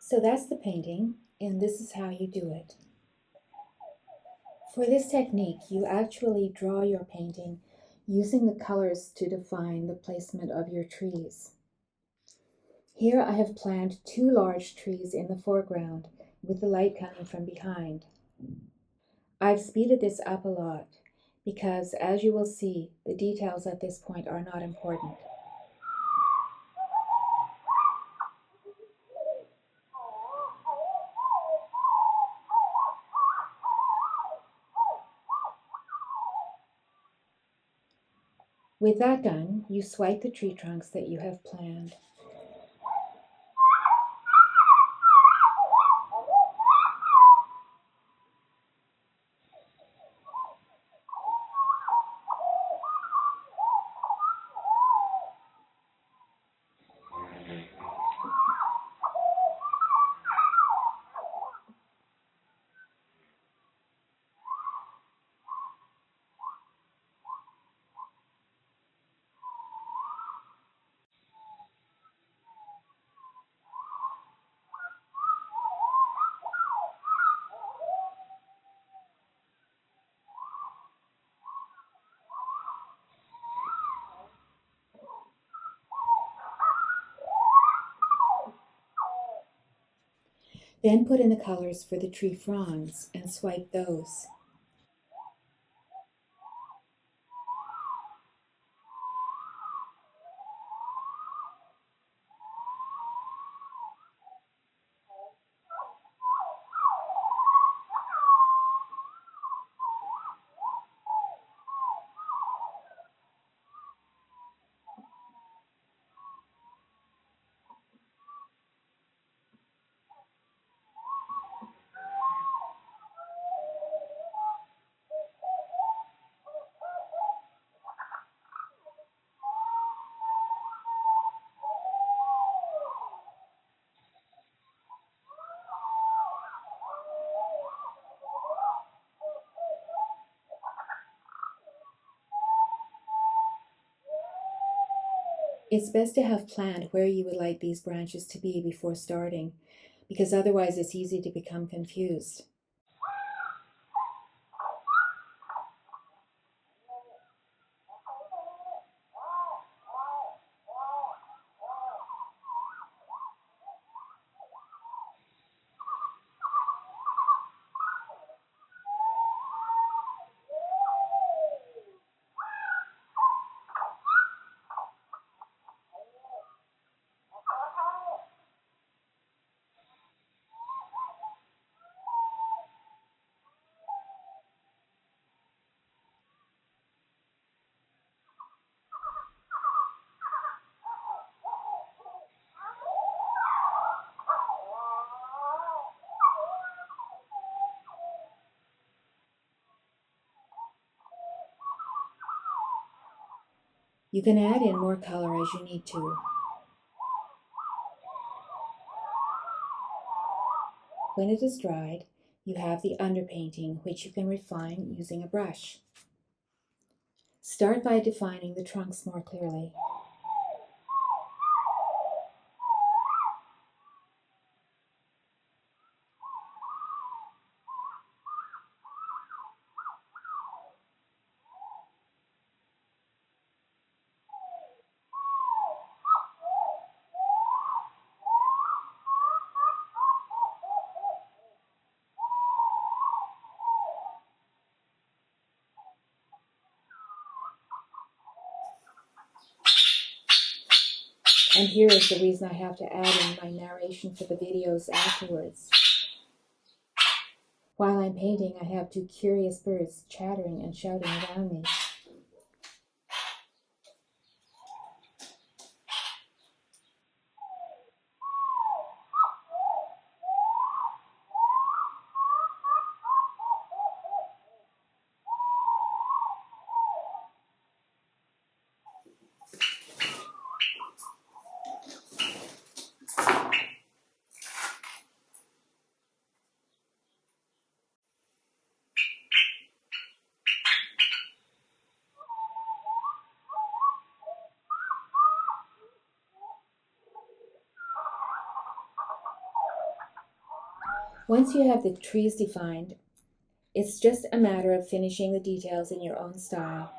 So that's the painting, and this is how you do it. For this technique, you actually draw your painting using the colors to define the placement of your trees. Here I have planned two large trees in the foreground with the light coming from behind. I've speeded this up a lot because, as you will see, the details at this point are not important. With that done, you swipe the tree trunks that you have planned. Then put in the colors for the tree fronds and swipe those. It's best to have planned where you would like these branches to be before starting, because otherwise it's easy to become confused. You can add in more color as you need to. When it is dried, you have the underpainting, which you can refine using a brush. Start by defining the trunks more clearly. And here is the reason I have to add in my narration for the videos afterwards. While I'm painting, I have two curious birds chattering and shouting around me. Once you have the trees defined, it's just a matter of finishing the details in your own style.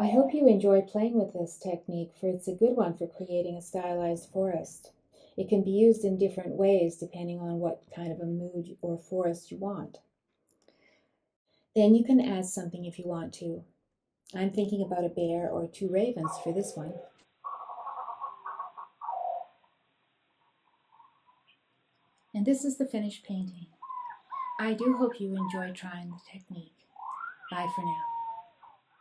I hope you enjoy playing with this technique, for it's a good one for creating a stylized forest. It can be used in different ways depending on what kind of a mood or forest you want. Then you can add something if you want to. I'm thinking about a bear or two ravens for this one. And this is the finished painting. I do hope you enjoy trying the technique. Bye for now.